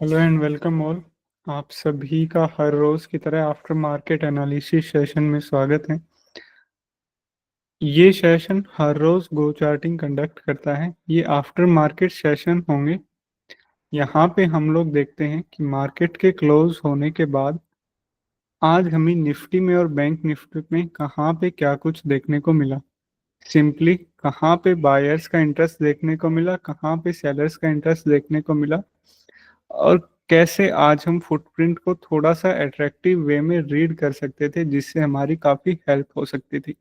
Hello and welcome all. आप सभी का हर रोज की तरह आफ्टर मार्केट एनालिसिस सेशन में स्वागत है। ये सेशन हर रोज गो चार्टिंग कंडक्ट करता है। ये आफ्टर मार्केट सेशन होंगे। यहाँ पे हम लोग देखते हैं कि मार्केट के क्लोज होने के बाद आज हमें निफ्टी में और बैंक निफ्टी में कहाँ पे क्या कुछ देखने को मिला। सिंपली कहाँ पे बायर्स का इंटरेस्ट देखने को मिला, कहाँ पे सेलर्स का इंटरेस्ट देखने को मिला, और कैसे आज हम फुटप्रिंट को थोड़ा सा अट्रैक्टिव वे में रीड कर सकते थे जिससे हमारी काफ़ी हेल्प हो सकती थी।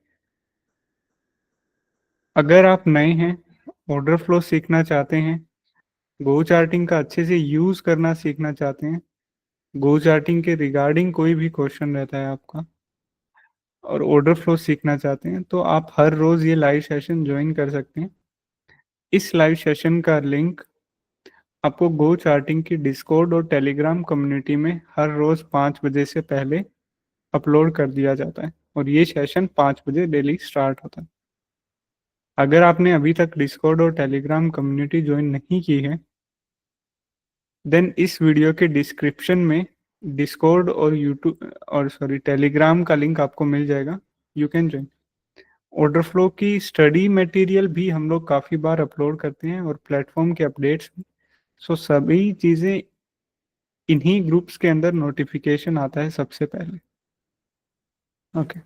अगर आप नए हैं, ऑर्डर फ्लो सीखना चाहते हैं, गो चार्टिंग का अच्छे से यूज़ करना सीखना चाहते हैं, गो चार्टिंग के रिगार्डिंग कोई भी क्वेश्चन रहता है आपका और ऑर्डर फ्लो सीखना चाहते हैं, तो आप हर रोज़ ये लाइव सेशन ज्वाइन कर सकते हैं। इस लाइव सेशन का लिंक आपको गो चार्टिंग की डिस्कॉर्ड और टेलीग्राम कम्युनिटी में हर रोज़ 5 बजे से पहले अपलोड कर दिया जाता है और ये सेशन 5 बजे डेली स्टार्ट होता है। अगर आपने अभी तक डिस्कॉर्ड और टेलीग्राम कम्युनिटी ज्वाइन नहीं की है, देन इस वीडियो के डिस्क्रिप्शन में डिस्कॉर्ड और यूट्यूब और टेलीग्राम का लिंक आपको मिल जाएगा। You can join. Order flow की स्टडी मटेरियल भी हम लोग काफ़ी बार अपलोड करते हैं और प्लेटफॉर्म के अपडेट्स भी। सो सभी चीज़ें इन्हीं ग्रुप्स के अंदर नोटिफिकेशन आता है सबसे पहले। ओके।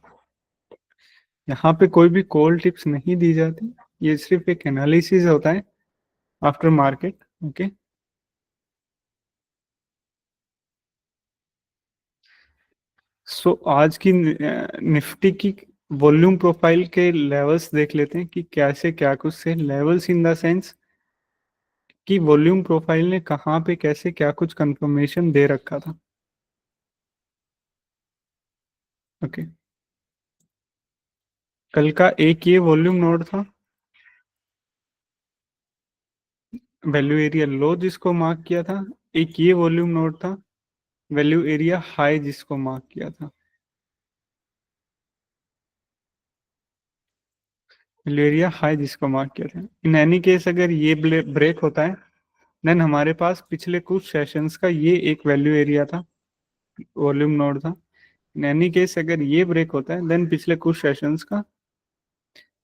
यहाँ पे कोई भी कॉल टिप्स नहीं दी जाती, ये सिर्फ एक एनालिसिस होता है आफ्टर मार्केट। ओके। सो आज की निफ्टी की वॉल्यूम प्रोफाइल के लेवल्स देख लेते हैं कि कैसे क्या कुछ से लेवल्स इन द सेंस कि वॉल्यूम प्रोफाइल ने कहाँ पे कैसे क्या कुछ कंफर्मेशन दे रखा था। ओके। कल का एक ये वॉल्यूम नोड था, वैल्यू एरिया लो जिसको मार्क किया था। एक ये वॉल्यूम नोड था, वैल्यू एरिया हाई जिसको मार्क किया था। वैल्यू एरिया हाई जिसको मार्क किया था। इन एनी केस अगर ये ब्रेक होता है, देन हमारे पास पिछले कुछ सेशंस का ये एक वैल्यू एरिया था, वॉल्यूम नोड था। इन एनी केस अगर ये ब्रेक होता है, देन पिछले कुछ सेशंस का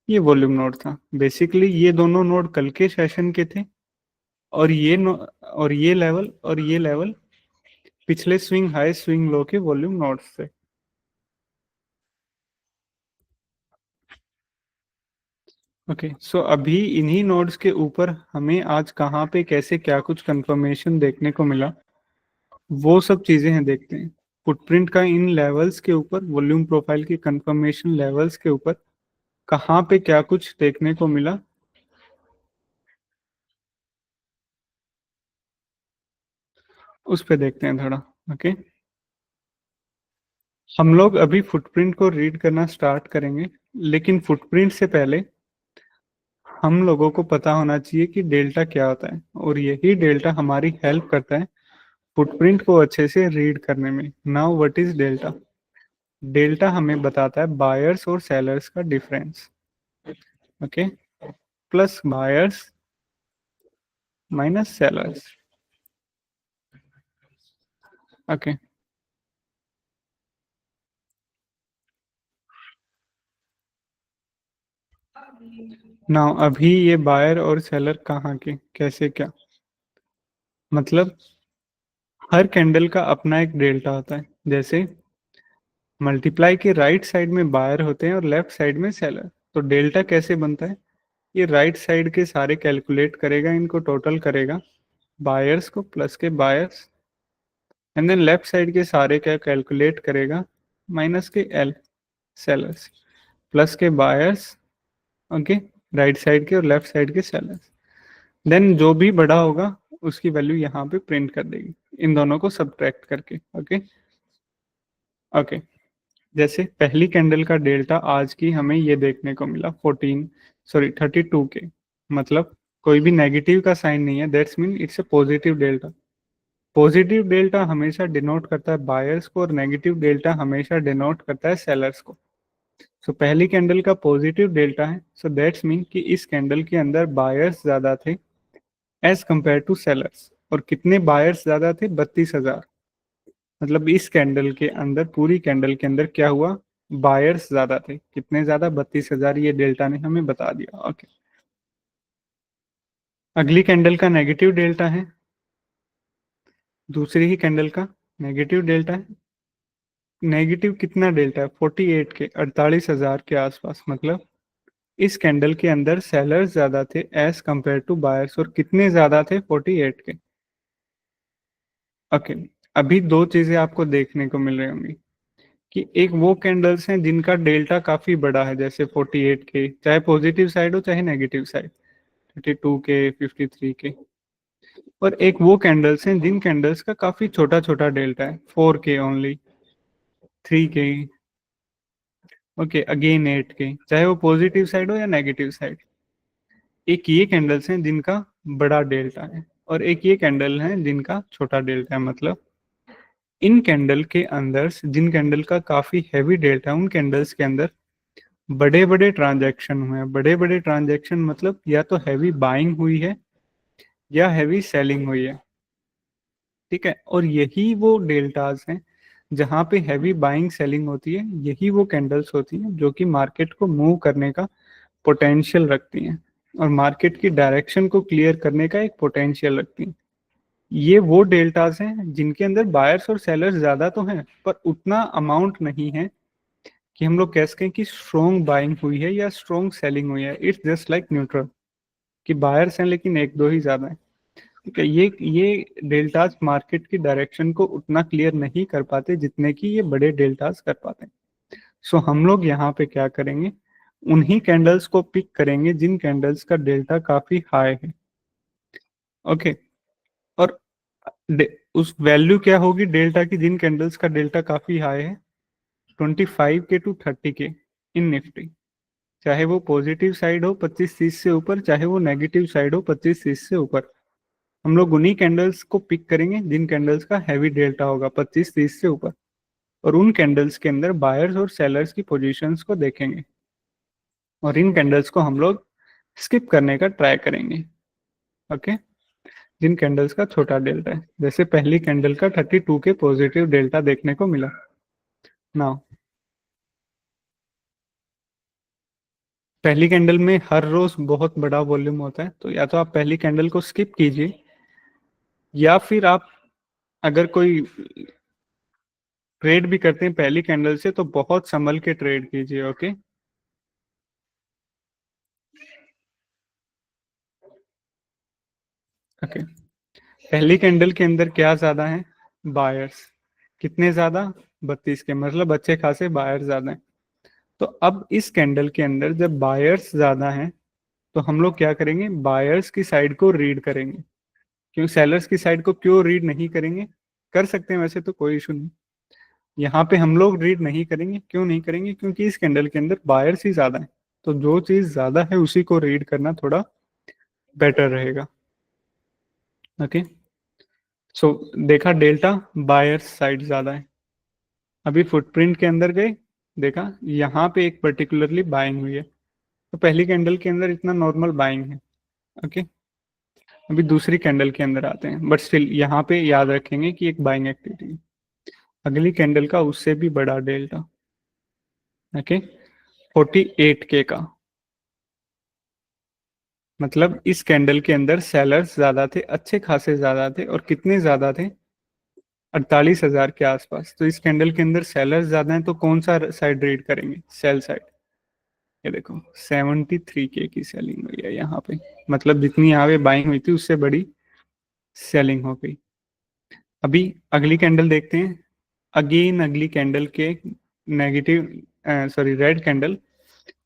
ये वॉल्यूम नोड था। बेसिकली ये दोनों नोड कल के सेशन के थे और ये लेवल पिछले स्विंग हाई स्विंग लो के वॉल्यूम नोड्स थे। ओके। सो अभी इन्हीं नोड्स के ऊपर हमें आज कहाँ पे कैसे क्या कुछ कंफर्मेशन देखने को मिला, वो सब चीजें हैं देखते हैं। फुटप्रिंट का इन लेवल्स के ऊपर, वॉल्यूम प्रोफाइल की कंफर्मेशन लेवल्स के ऊपर कहाँ पे क्या कुछ देखने को मिला, उस पे देखते हैं थोड़ा। ओके। हम लोग अभी फुटप्रिंट को रीड करना स्टार्ट करेंगे, लेकिन फुटप्रिंट से पहले हम लोगों को पता होना चाहिए कि डेल्टा क्या होता है, और यही डेल्टा हमारी हेल्प करता है फुटप्रिंट को अच्छे से रीड करने में। Now what is delta? Delta हमें बताता है बायर्स और सेलर्स का difference. Okay. Plus buyers minus sellers. Okay. Now अभी ये बायर और सेलर कहाँ के कैसे क्या, मतलब हर कैंडल का अपना एक डेल्टा होता है। जैसे मल्टीप्लाई के राइट साइड में बायर होते हैं और लेफ्ट साइड में सेलर, तो डेल्टा कैसे बनता है? ये राइट साइड के सारे कैलकुलेट करेगा, इनको टोटल करेगा, बायर्स को प्लस के buyers, and then left side के सारे क्या कैलकुलेट करेगा, माइनस के एल सेलर्स, प्लस के बायर्स। ओके। राइट साइड के और लेफ्ट साइड के सेलर्स, देन जो भी बड़ा होगा उसकी वैल्यू यहाँ पे प्रिंट कर देगी इन दोनों को सब्ट्रैक्ट करके। ओके। ओके। जैसे पहली कैंडल का डेल्टा आज की हमें ये देखने को मिला 32 के, मतलब कोई भी नेगेटिव का साइन नहीं है, that's mean it's a positive delta. Positive delta हमेशा डिनोट करता है बायर्स को और नेगेटिव डेल्टा हमेशा डिनोट करता है सेलर्स को। सो पहली कैंडल का पॉजिटिव डेल्टा है, सो दैट्स मीन कि इस कैंडल के अंदर बायर्स ज्यादा थे एज कंपेयर टू सेलर्स। और कितने बायर्स ज्यादा थे? 32,000। मतलब इस कैंडल के अंदर, पूरी कैंडल के अंदर क्या हुआ? बायर्स ज्यादा थे। कितने ज्यादा? 32,000। ये डेल्टा ने हमें बता दिया। ओके, अगली कैंडल का नेगेटिव डेल्टा है, दूसरी ही कैंडल का नेगेटिव डेल्टा है। नेगेटिव कितना डेल्टा है? 48 के, 48,000 के आसपास। मतलब इस कैंडल के अंदर सेलर्स ज्यादा थे एज कंपेयर टू बायर्स, और कितने ज्यादा थे? 48 के। ओके, अभी दो चीजें आपको देखने को मिल रही होंगी कि एक वो कैंडल्स हैं जिनका डेल्टा काफी बड़ा है, जैसे 48 के, चाहे पॉजिटिव साइड हो चाहे नेगेटिव साइड, 32 के, 53 के। और एक वो कैंडल्स हैं जिन कैंडल्स का काफी छोटा छोटा डेल्टा है, 4 के ओनली, 3 के, ओके, अगेन 8 के, चाहे वो पॉजिटिव साइड हो या नेगेटिव साइड। एक ये कैंडल्स हैं जिनका बड़ा डेल्टा है, और एक ये कैंडल है जिनका छोटा डेल्टा है। मतलब इन कैंडल के अंदर, जिन कैंडल का काफी हैवी डेल्टा है, उन कैंडल्स के अंदर बड़े बड़े ट्रांजैक्शन हुए हैं। बड़े बड़े ट्रांजैक्शन मतलब या तो हैवी बाइंग हुई है या हैवी सेलिंग हुई है। ठीक है, और यही वो डेल्टाज हैं जहां पे हैवी बाइंग सेलिंग होती है। यही वो कैंडल्स होती हैं जो कि मार्केट को मूव करने का पोटेंशियल रखती हैं, और मार्केट की डायरेक्शन को क्लियर करने का एक पोटेंशियल रखती हैं। ये वो डेल्टाज हैं जिनके अंदर बायर्स और सेलर्स ज्यादा तो हैं, पर उतना अमाउंट नहीं है कि हम लोग कह सकें कि स्ट्रॉन्ग बाइंग हुई है या स्ट्रॉन्ग सेलिंग हुई है। इट्स जस्ट लाइक न्यूट्रल, कि बायर्स हैं लेकिन एक दो ही ज्यादा है। ठीक है, ये डेल्टाज मार्केट की डायरेक्शन को उतना क्लियर नहीं कर पाते जितने कि ये बड़े डेल्टाज कर पाते हैं। सो हम लोग यहाँ पे क्या करेंगे? उन्हीं कैंडल्स को पिक करेंगे जिन कैंडल्स का डेल्टा काफी हाई है। ओके, और उस वैल्यू क्या होगी डेल्टा की जिन कैंडल्स का डेल्टा काफी हाई है? 25 के टू 30 के इन निफ्टी। चाहे वो पॉजिटिव साइड हो 25-30 से ऊपर, चाहे वो नेगेटिव साइड हो 25-30 से ऊपर, हम लोग उन्हीं कैंडल्स को पिक करेंगे जिन कैंडल्स का हैवी डेल्टा होगा 25-30 से ऊपर, और उन कैंडल्स के अंदर बायर्स और सेलर्स की पोजीशंस को देखेंगे, और इन कैंडल्स को हम लोग स्किप करने का ट्राई करेंगे। ओके, जिन कैंडल्स का छोटा डेल्टा है, जैसे पहली कैंडल का 32 के पॉजिटिव डेल्टा देखने को मिला। नाउ पहली कैंडल में हर रोज बहुत बड़ा वॉल्यूम होता है, तो या तो आप पहली कैंडल को स्किप कीजिए, या फिर आप अगर कोई ट्रेड भी करते हैं पहली कैंडल से, तो बहुत संभल के ट्रेड कीजिए। ओके, ओके, पहली कैंडल के अंदर क्या ज्यादा है? बायर्स। कितने ज्यादा? 32 के, मतलब अच्छे खासे बायर्स ज्यादा हैं। तो अब इस कैंडल के अंदर जब बायर्स ज्यादा हैं, तो हम लोग क्या करेंगे? बायर्स की साइड को रीड करेंगे। क्यों सेलर्स की साइड को क्यों रीड नहीं करेंगे? कर सकते हैं वैसे तो, कोई इशू नहीं। यहाँ पे हम लोग रीड नहीं करेंगे। क्यों नहीं करेंगे? क्योंकि इस कैंडल के अंदर बायर्स ही ज्यादा है, तो जो चीज ज्यादा है उसी को रीड करना थोड़ा बेटर रहेगा। ओके, सो देखा डेल्टा बायर्स साइड ज्यादा है। अभी फुटप्रिंट के अंदर गए, देखा यहाँ पे एक पर्टिकुलरली बाइंग हुई है, तो पहली कैंडल के अंदर इतना नॉर्मल बाइंग है। ओके, अभी दूसरी कैंडल के अंदर आते हैं, बट स्टिल यहाँ पे याद रखेंगे कि एक बाइंग एक्टिविटी है। अगली कैंडल का उससे भी बड़ा डेल्टा। ओके, 48 के का, मतलब इस कैंडल के अंदर सेलर्स ज्यादा थे, अच्छे खासे ज्यादा थे, और कितने ज्यादा थे? 48,000 के आसपास। तो इस कैंडल के अंदर सेलर्स ज्यादा हैं, तो कौन सा साइड रीड करेंगे? Sell side. ये देखो 73 के की सेलिंग हुई है यहाँ पे, मतलब जितनी यहाँ पे बाइंग हुई थी उससे बड़ी सेलिंग हो गई। अभी अगली कैंडल देखते हैं। अगेन अगली कैंडल के नेगेटिव, सॉरी, रेड कैंडल,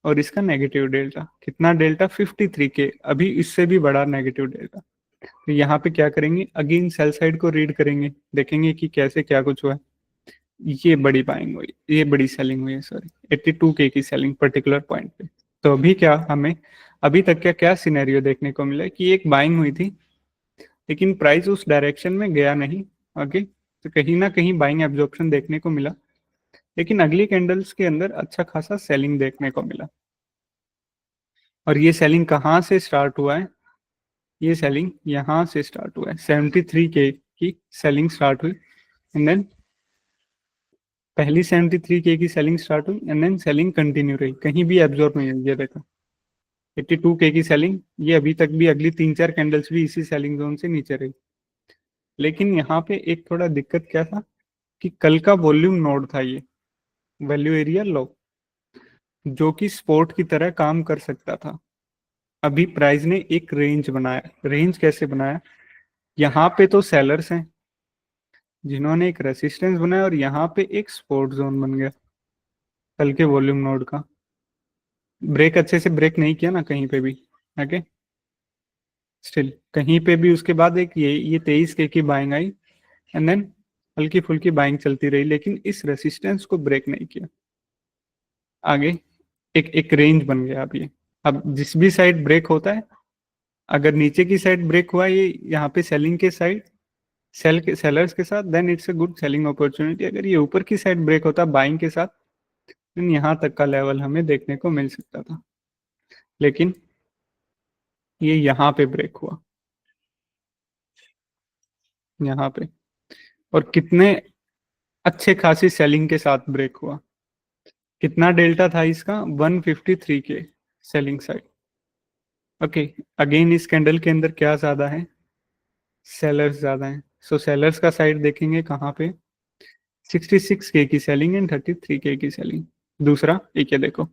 और इसका नेगेटिव डेल्टा कितना? डेल्टा 53 के, अभी इससे भी बड़ा नेगेटिव डेल्टा। तो यहाँ पे क्या करेंगे? अगेन सेल साइड को रीड करेंगे, देखेंगे कि कैसे क्या कुछ हुआ है। ये बड़ी बाइंग हुई, ये बड़ी सेलिंग हुई है, सॉरी, 82 के की सेलिंग पर्टिकुलर पॉइंट पे। तो अभी क्या हमें, अभी तक क्या क्या सिनेरियो देखने को मिला कि एक बाइंग हुई थी लेकिन प्राइस उस डायरेक्शन में गया नहीं। ओके, तो कहीं ना कहीं बाइंग एब्जॉर्प्शन देखने को मिला, लेकिन अगली कैंडल्स के अंदर अच्छा खासा सेलिंग देखने को मिला। और ये सेलिंग कहाँ से स्टार्ट हुआ है? ये सेलिंग यहाँ से स्टार्ट हुआ है, 73K की सेलिंग स्टार्ट हुई, एंड देन पहली 73K की सेलिंग स्टार्ट हुई, एंड देन सेलिंग कंटिन्यू रही, कहीं भी एब्जॉर्ब नहीं हुई। ये देखो 82K की सेलिंग, ये अभी तक भी अगली 3-4 कैंडल्स भी इसी सेलिंग जोन से नीचे रही। लेकिन यहाँ पे एक थोड़ा दिक्कत क्या था कि कल का वॉल्यूम नोड था ये, वैल्यू एरिया लो, जो कि सपोर्ट की तरह काम कर सकता था। अभी प्राइस ने एक रेंज बनाया। रेंज कैसे बनाया? यहाँ पे तो सेलर्स हैं जिन्होंने एक रेसिस्टेंस बनाया, और यहाँ पे एक सपोर्ट जोन बन गया कल के वॉल्यूम नोड का। ब्रेक अच्छे से ब्रेक नहीं किया ना कहीं पे भी, ओके। स्टिल कहीं पे भी उसके बाद एक ये 23K की बाइंग आई, एंड देन हल्की फुल्की बाइंग चलती रही, लेकिन इस रेसिस्टेंस को ब्रेक नहीं किया। आगे एक एक रेंज बन गया। अब जिस भी साइड ब्रेक होता है, अगर नीचे की साइड ब्रेक हुआ ये यहाँ पे सेलिंग के साइड, सेलर्स के साथ, then it's a good selling opportunity. अगर ये ऊपर की साइड ब्रेक होता बाइंग के साथ, देन यहाँ तक का लेवल हमें देखने को मिल सकता था, लेकिन ये यहाँ पे ब्रेक हुआ, यहाँ पे, और कितने अच्छे खासी सेलिंग के साथ ब्रेक हुआ। कितना डेल्टा था इसका? 153K selling side, okay. Again इस कैंडल के अंदर क्या ज्यादा है? सेलर्स ज्यादा है। सो सेलर्स का साइड देखेंगे कहाँ पे? 66K की सेलिंग एंड 33K की सेलिंग। दूसरा एक ये देखो,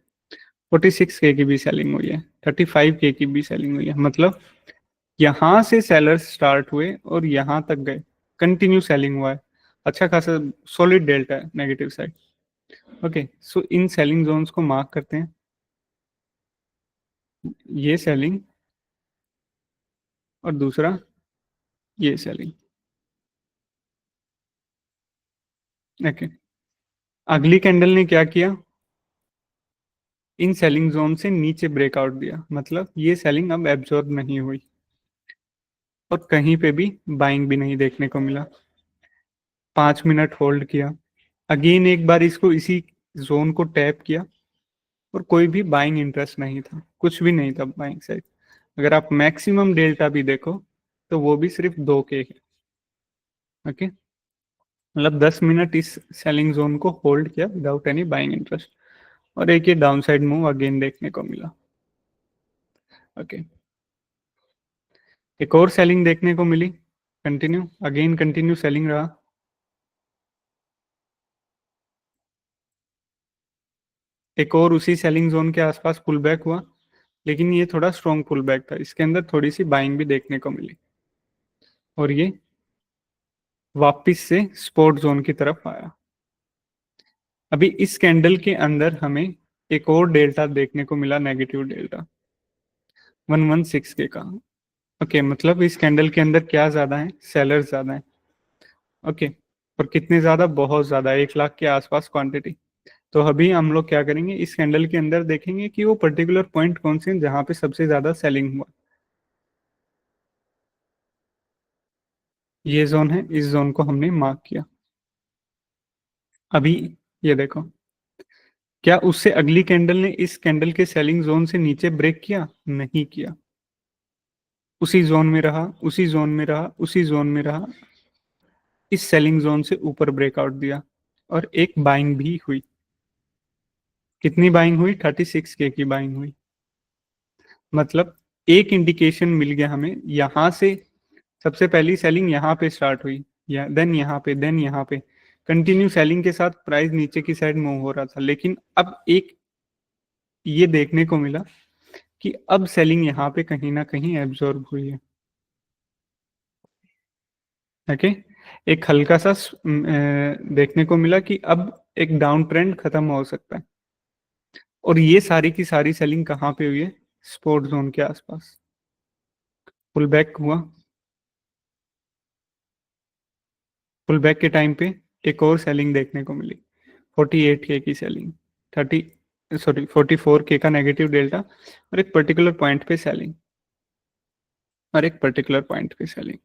46K की भी सेलिंग हुई है, 35K की भी सेलिंग हुई है। मतलब यहाँ से सेलर्स स्टार्ट हुए और यहाँ तक गए, कंटिन्यू सेलिंग हुआ है, अच्छा खासा सॉलिड डेल्टा है नेगेटिव साइड, ओके। सो इन सेलिंग जोन्स को मार्क करते हैं, ये सेलिंग और दूसरा ये सेलिंग, ओके। अगली कैंडल ने क्या किया? इन सेलिंग जोन से नीचे ब्रेकआउट दिया, मतलब ये सेलिंग अब एब्जॉर्ब नहीं हुई, और कहीं पे भी बाइंग भी नहीं देखने को मिला। 5 मिनट होल्ड किया, अगेन एक बार इसको इसी जोन को टैप किया, और कोई भी बाइंग इंटरेस्ट नहीं था, कुछ भी नहीं था बाइंग साइड। अगर आप मैक्सिमम डेल्टा भी देखो तो वो भी सिर्फ 2K है, ओके। मतलब 10 मिनट इस सेलिंग जोन को होल्ड किया विदाउट एनी बाइंग इंटरेस्ट, और एक ये डाउन साइड मूव अगेन देखने को मिला, ओके। एक और सेलिंग देखने को मिली, कंटिन्यू, अगेन कंटिन्यू सेलिंग रहा। एक और उसी सेलिंग जोन के आसपास पुल बैक हुआ, लेकिन ये थोड़ा स्ट्रॉन्ग पुल बैक था, इसके अंदर थोड़ी सी बाइंग भी देखने को मिली, और ये वापिस से सपोर्ट जोन की तरफ आया। अभी इस कैंडल के अंदर हमें एक और डेल्टा देखने को मिला, नेगेटिव डेल्टा 116K का, ओके। मतलब इस कैंडल के अंदर क्या ज्यादा है? सेलर ज्यादा है, ओके। और कितने ज्यादा? बहुत ज्यादा, 1 लाख के आसपास क्वांटिटी। तो अभी हम लोग क्या करेंगे, इस कैंडल के अंदर देखेंगे कि वो पर्टिकुलर पॉइंट कौन से हैं जहां पे सबसे ज्यादा सेलिंग हुआ। ये जोन है, इस जोन को हमने मार्क किया। अभी ये देखो, क्या उससे अगली कैंडल ने इस कैंडल के सेलिंग जोन से नीचे ब्रेक किया? नहीं किया, उसी जोन में रहा, उसी जोन में रहा, उसी जोन में रहा, इस सेलिंग जोन से ऊपर ब्रेकआउट दिया, और एक बाइंग भी हुई। कितनी बाइंग हुई? 36K की बाइंग हुई। मतलब एक इंडिकेशन मिल गया हमें, यहां से सबसे पहली सेलिंग यहाँ पे स्टार्ट हुई, या देन यहाँ पे, देन यहाँ पे, कंटिन्यू सेलिंग के साथ प्राइस नीचे की साइड मूव हो रहा था। लेकिन अब एक ये देखने को मिला कि अब सेलिंग यहाँ पे कहीं ना कहीं एब्जॉर्ब हुई है, ओके। एक हल्का सा देखने को मिला कि अब एक डाउन ट्रेंड खत्म हो सकता है, और ये सारी की सारी सेलिंग कहाँ पे हुई है? सपोर्ट जोन के आसपास। पुल बैक हुआ, पुल बैक के टाइम पे एक और सेलिंग देखने को मिली, 48K की सेलिंग, 44K का नेगेटिव डेल्टा, और एक पर्टिकुलर पॉइंट पे सेलिंग, और एक पर्टिकुलर पॉइंट पे सेलिंग।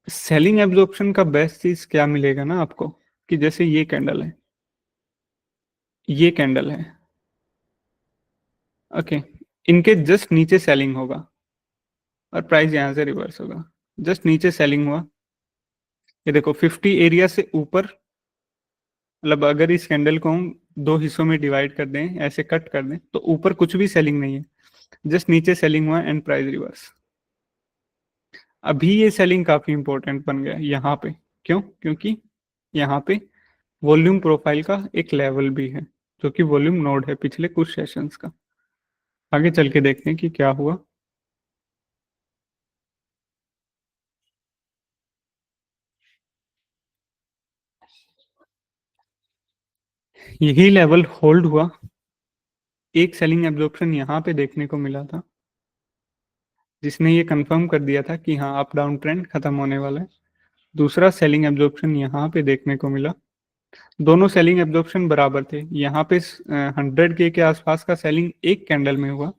सेलिंग एब्जॉर्प्शन का बेस्ट चीज क्या मिलेगा ना आपको, कि जैसे ये कैंडल है, ये कैंडल है, ओके, इनके जस्ट नीचे सेलिंग होगा, और प्राइस यहाँ से रिवर्स होगा। जस्ट नीचे सेलिंग हुआ, ये देखो 50 एरिया से ऊपर, मतलब अगर इस कैंडल को हम दो हिस्सों में डिवाइड कर दें, ऐसे कट कर दें, तो ऊपर कुछ भी सेलिंग नहीं है, जस्ट नीचे सेलिंग हुआ एंड प्राइस रिवर्स। अभी ये सेलिंग काफी इंपॉर्टेंट बन गया यहाँ पे। क्यों? क्योंकि यहाँ पे वॉल्यूम प्रोफाइल का एक लेवल भी है, जो कि वॉल्यूम नोड है पिछले कुछ सेशंस का। आगे चल के देखते हैं कि क्या हुआ। यही लेवल होल्ड हुआ, एक सेलिंग एब्जॉर्प्शन यहाँ पे देखने को मिला था, जिसने ये कंफर्म कर दिया था कि हाँ अप डाउन ट्रेंड खत्म होने वाला है। दूसरा सेलिंग एब्जॉर्प्शन यहाँ पे देखने को मिला, दोनों सेलिंग एब्जॉर्प्शन बराबर थे। यहाँ पे 100 के आसपास का सेलिंग एक कैंडल में हुआ,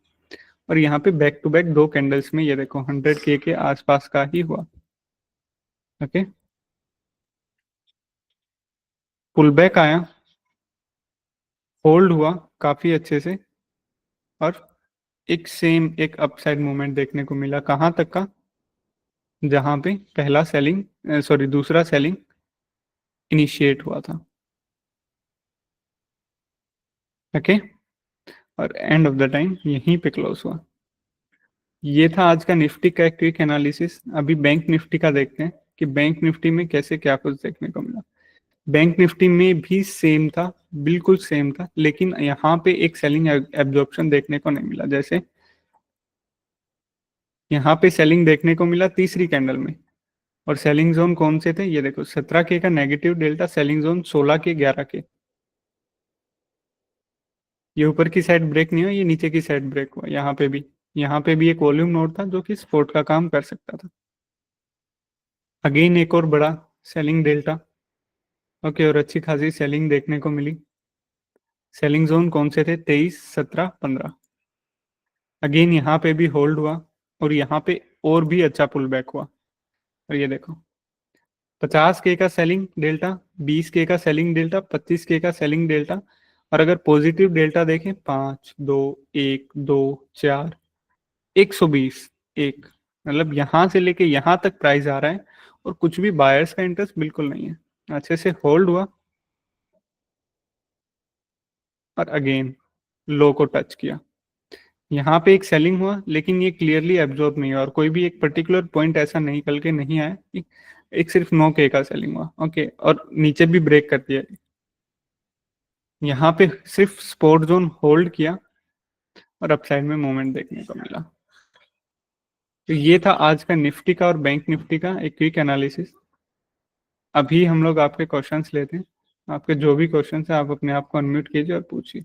और यहाँ पे बैक टू बैक दो कैंडल्स में ये देखो 100 के आसपास का ही हुआ। ओके, पुल बैक आया, होल्ड हुआ काफी अच्छे से, और एक अपसाइड मूवमेंट देखने को मिला। कहाँ तक का? जहां पे पहला सेलिंग सॉरी दूसरा सेलिंग इनिशिएट हुआ था। ओके, और एंड ऑफ द टाइम यहीं पे क्लोज हुआ। ये था आज का निफ्टी का एक क्विक एनालिसिस। अभी बैंक निफ्टी का देखते हैं कि बैंक निफ्टी में कैसे क्या कुछ देखने को मिला। बैंक निफ्टी में भी सेम था, बिल्कुल सेम था, लेकिन यहाँ पे एक सेलिंग एब्जॉर्प्शन देखने को नहीं मिला। जैसे यहाँ पे सेलिंग देखने को मिला तीसरी कैंडल में, और सेलिंग जोन कौन से थे? ये देखो 17 के का नेगेटिव डेल्टा, सेलिंग जोन 16 के 11 के। ये ऊपर की साइड ब्रेक नहीं हुआ, ये नीचे की साइड ब्रेक हुआ। यहाँ पे भी एक वॉल्यूम नोड था जो कि सपोर्ट का काम कर सकता था। अगेन एक और बड़ा सेलिंग डेल्टा। ओके, और अच्छी खासी सेलिंग देखने को मिली। सेलिंग जोन कौन से थे? 23, 17, 15। अगेन यहाँ पे भी होल्ड हुआ, और यहाँ पे और भी अच्छा पुल बैक हुआ। और ये देखो 50 के का सेलिंग डेल्टा, 20 के का सेलिंग डेल्टा, 25 के का सेलिंग डेल्टा, और अगर पॉजिटिव डेल्टा देखें 5, 2, 1, 2, 4, 120, एक, मतलब यहाँ से लेके यहाँ तक प्राइस आ रहा है, और कुछ भी बायर्स का इंटरेस्ट बिल्कुल नहीं है। अच्छे से होल्ड हुआ, और अगेन लो को टच किया। यहाँ पे एक सेलिंग हुआ, लेकिन ये क्लियरली एब्जॉर्ब नहीं हुआ, और कोई भी एक पर्टिकुलर पॉइंट ऐसा निकल के नहीं आया कि एक सिर्फ 9 के का सेलिंग हुआ। ओके, और नीचे भी ब्रेक कर दिया। यहाँ पे सिर्फ सपोर्ट जोन होल्ड किया, और अपसाइड में मूवमेंट देखने को मिला। तो ये था आज का निफ्टी का और बैंक निफ्टी का एक क्विक एनालिसिस। अभी हम लोग आपके क्वेश्चंस लेते हैं। आपके जो भी क्वेश्चंस है आप अपने आप को अनम्यूट कीजिए और पूछिए।